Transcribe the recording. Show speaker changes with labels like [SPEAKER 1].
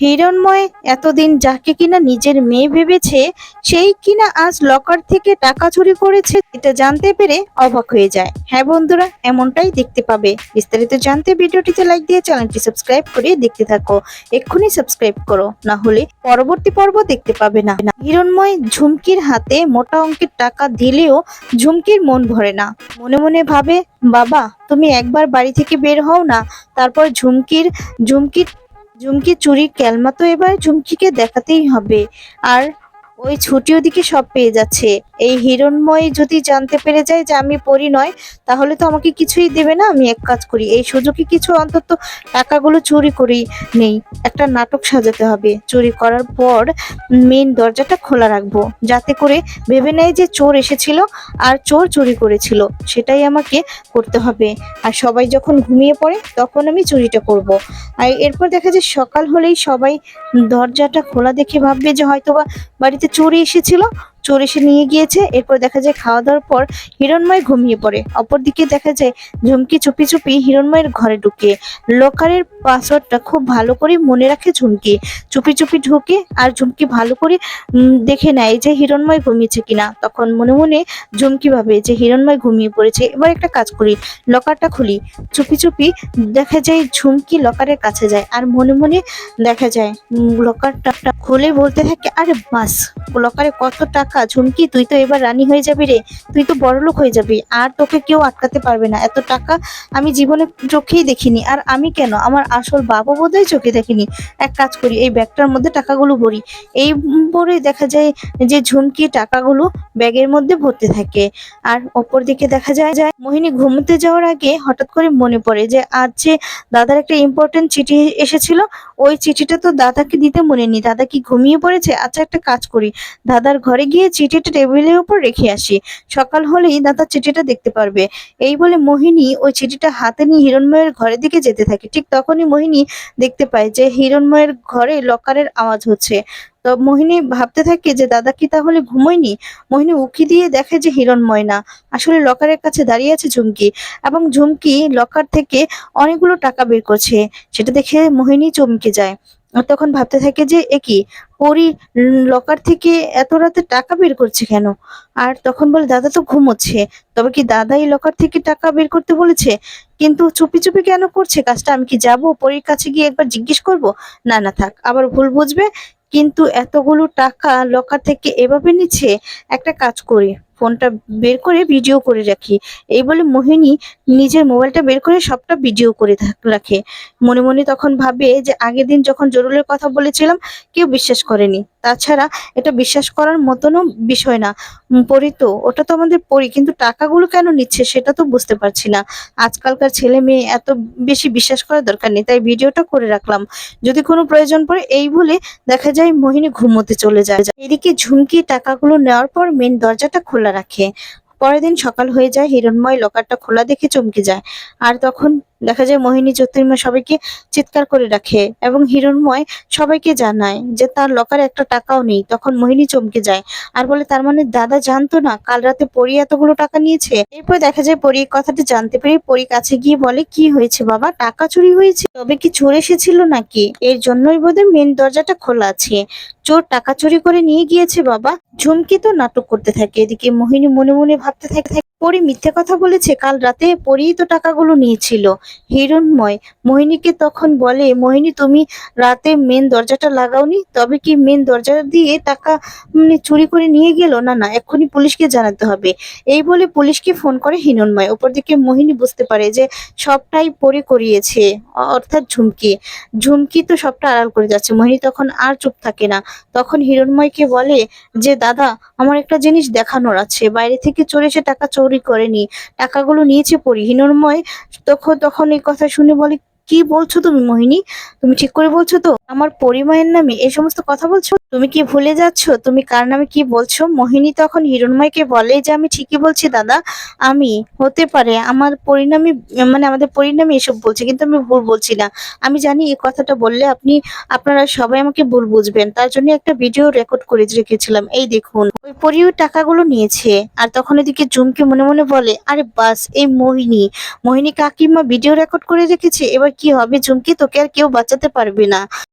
[SPEAKER 1] হিরণময় এতদিন যাকে কিনা নিজের মেয়ে ভেবেছে, সেই কিনা আজ লকার থেকে টাকা চুরি করেছে, এটা জানতে পেরে অবাক হয়ে যায়। হ্যাঁ বন্ধুরা, এমনটাই দেখতে পাবে। বিস্তারিত জানতে ভিডিওটিতে লাইক দিয়ে চ্যানেলটি সাবস্ক্রাইব করে দেখতে থাকো। এক্ষুনি সাবস্ক্রাইব করো, না হলে পরবর্তী পর্ব দেখতে পাবে না। হিরণময় ঝুমকির হাতে মোটা অঙ্কের টাকা দিলেও ঝুমকির মন ভরে না। মনে মনে ভাবে, বাবা তুমি একবার বাড়ি থেকে বের হও না, তারপর ঝুমকির ঝুমকির ঝুমকি চুরির ক্যালমা তো এবার ঝুমকিকে দেখাতেই হবে। আর ওই ছুটি ওদিকে সব পেয়ে যাচ্ছে। এই হিরণময় যদি জানতে পেরে যায় যে আমি পরি নয়, তাহলে তো আমাকে কিছুই দেবে না। আমি এক কাজ করি, এই সুযোগে কিছু অন্তত টাকাগুলো চুরি করি নেই। একটা নাটক সাজাতে হবে। চুরি করার পর মেন দরজাটা খোলা রাখবো, যাতে করে ভেবে নেয় যে চোর এসেছিল আর চোর চুরি করেছিল। সেটাই আমাকে করতে হবে। আর সবাই যখন ঘুমিয়ে পড়ে তখন আমি চুরিটা করব। আর এরপর দেখা যায় সকাল হলেই সবাই দরজাটা খোলা দেখে ভাববে যে হয়তোবা বাড়িতে চোর এসেছিল, চোর এসে নিয়ে গিয়েছে। এরপর দেখা যায় খাওয়া দাওয়ার পর হিরণময় ঘুমিয়ে পড়ে। অপরদিকে দেখা যায় ঝুমকি চুপি চুপি হিরণময়ের ঘরে ঢুকে লকারের পাসওয়ার্ডটা খুব ভালো করে মনে রাখে। ঝুমকি চুপি চুপি ঢুকে আর ঝুমকি ভালো করে দেখে নেয় যে হিরণময় ঘুমিয়েছে কিনা। তখন মনে মনে ঝুমকি ভাবে যে হিরণময় ঘুমিয়ে পড়েছে, এবার একটা কাজ করি, লকারটা খুলি। চুপি চুপি দেখা যায় ঝুমকি লকারের কাছে যায় আর মনে মনে দেখা যায় লকারটা খুলে বলতে থাকে, আরে বাস, লকারে কত টাকা! ঝুমকি তুই তো এবার রানী হয়ে যাবি রে, তুই তো বড়লোক হয়ে যাবি, আর তোকে কেউ আটকাতে পারবে না। এত টাকা আমি জীবনে চোখেই দেখিনি, আর আমি কেন, আমার আসল বাবা বোধহয় চোখে দেখিনি। এক কাজ করি, এই ব্যাগটার মধ্যে টাকাগুলো ভরি। এই ভরে দেখা যায় যে ঝুমকি টাকাগুলো ব্যাগের মধ্যে ভরতে থাকে। আর অপর দিকে দেখা যায় মোহিনী ঘুমোতে যাওয়ার আগে হঠাৎ করে মনে পড়ে যে আজ যে দাদার একটা ইম্পর্টেন্ট চিঠি এসেছিল, ওই চিঠিটা তো দাদাকে দিতে মনে নেই। দাদা কি ঘুমিয়ে পড়েছে? আচ্ছা একটা কাজ করি, দাদার ঘরে গিয়ে চিঠিটা টেবিলের উপর রেখে আসি, সকাল হলেই দাদা চিঠিটা দেখতে পারবে। এই বলে মোহিনী ওই চিঠিটা হাতে নিয়ে হিরণময়ের ঘরের দিকে যেতে থাকে। ঠিক তখনই মোহিনী দেখতে পায় যে হিরণময়ের ঘরে লকারের আওয়াজ হচ্ছে। তো মোহিনী ভাবতে থাকে যে দাদা কি তাহলে ঘুমোয়নি। মোহিনী উঁকি দিয়ে দেখে যে হিরণময় না, আসলে লকারের কাছে দাঁড়িয়ে আছে ঝুমকি, এবং ঝুমকি লকার থেকে অনেকগুলো টাকা বের করছে। সেটা দেখে মোহিনী চমকে যায়। আর তখন ভাবতে থাকে যে এ কি, পরি লকার থেকে এত রাতে টাকা বের করছে কেন? আর তখন বলে দাদা তো ঘুমোচ্ছে, তবে কি দাদাই লকার থেকে টাকা বের করতে বলেছে? কিন্তু চুপি চুপি কেন করছে কাজটা? আমি কি যাব পরীর কাছে গিয়ে একবার জিজ্ঞেস করব? না না থাক, আবার ভুল বুঝবে। কিন্তু এতগুলো টাকা লকার থেকে এভাবে নিচ্ছে, একটা কাজ করি, ফোনটা বের করে ভিডিও করে রাখি। এই বলে মোহিনী নিজের মোবাইলটা বের করে সবটা ভিডিও করে রাখে। মনে মনে তখন ভাবে যে আগের দিন যখন জরুলের কথা বলেছিলাম, কেউ বিশ্বাস করেনি। তাছাড়া এটা বিশ্বাস করার মতনও বিষয় না। পরি তো, ওটা তো আমাদের পরি, কিন্তু টাকাগুলো কেন নিচ্ছে সেটা তো বুঝতে পারছি না। আজকালকার ছেলে মেয়ে এত বেশি বিশ্বাস করার দরকার নেই, তাই ভিডিওটা করে রাখলাম, যদি কোনো প্রয়োজন পড়ে। এই বলে দেখা যায় মোহিনী ঘুমোতে চলে যায়। এদিকে ঝুমকি টাকাগুলো নেওয়ার পর মেন দরজাটা খোলা রাখে। পরের দিন সকাল হয়ে যায়, হিরণময় লকারটা খোলা দেখে চমকে যায়। আর তখন দেখা যায় মোহিনী জ্যোতির্ময় সবাইকে চিৎকার করে রাখে এবং হিরণময় সবাইকে জানায় যে তার লকারে একটা টাকাও নেই। তখন মোহিনী চমকে যায় আর বলে, তার মানে দাদা জানতো না কাল রাতে পরি এতগুলো টাকা নিয়েছে? এরপর দেখা যায় পরি কথাটা জানতে পেরে পরি কাছে গিয়ে বলে, কি হয়েছে বাবা, টাকা চুরি হয়েছে? তবে কি চোর এসেছিল নাকি? এর জন্যই বোধহয় মেন দরজাটা খোলা আছে, চোর টাকা চুরি করে নিয়ে গিয়েছে বাবা। ঝুমকি তো নাটক করতে থাকে। এদিকে মোহিনী মনে মনে ভাবতে থাকে, পরি মিথ্যে কথা বলেছে, কাল রাতে পরিই তো টাকাগুলো নিয়েছিল। হিরণময় মোহিনীকে তখন বলে, মোহিনী তুমি রাতে মেন দরজাটা লাগাওনি, তবে কি মেন দরজা দিয়ে টাকা চুরি করে নিয়ে গেল? না না, এক্ষুনি পুলিশকে জানাতে হবে। এই বলে পুলিশকে ফোন করে হিরণময়। অপরদিকে মোহিনী বুঝতে পারে যে সবটাই পরি করিয়েছে, অর্থাৎ ঝুমকি। ঝুমকি তো সবটা আড়াল করে যাচ্ছে। মোহিনী তখন আর চুপ থাকে না, তখন হিরণময়কে বলে যে দাদা, আমার একটা জিনিস দেখানোর আছে, বাইরে থেকে চোর এসে টাকা চুরি করেনি, টাকাগুলো নিয়েছে পরি। হিরণময় তখন এই কথা শুনে বলে, কি বলছো তুমি মোহিনী? তুমি ঠিক করে বলছো তো? আমার পরিমায়ের নামে এই সমস্ত কথা বলছো? তুমি কি ভুলে যাচ্ছ তুমি কার নামে কি বলছো? মোহিনী তখন হিরণময়কে বলে যে আমি ঠিকই বলছি দাদা, আমি হতে পারে আমার পরিণামী, মানে আমাদের পরিণামী এসব বলছে, কিন্তু আমি ভুল বলছি না। আমি জানি এই কথাটা বললে আপনারা সবাই আমাকে ভুল বুঝবেন, তার জন্য একটা ভিডিও রেকর্ড করে রেখেছিলাম, এই দেখুন। ওই পরিও টাকাগুলো নিয়েছে। আর তখন এদিকে ঝুমকি মনে মনে বলে, আরে বাস, এই মোহিনী কাকিমা ভিডিও রেকর্ড করে রেখেছে, এবার কি হবে ঝুমকি, তোকে আর কেউ বাঁচাতে পারবে না।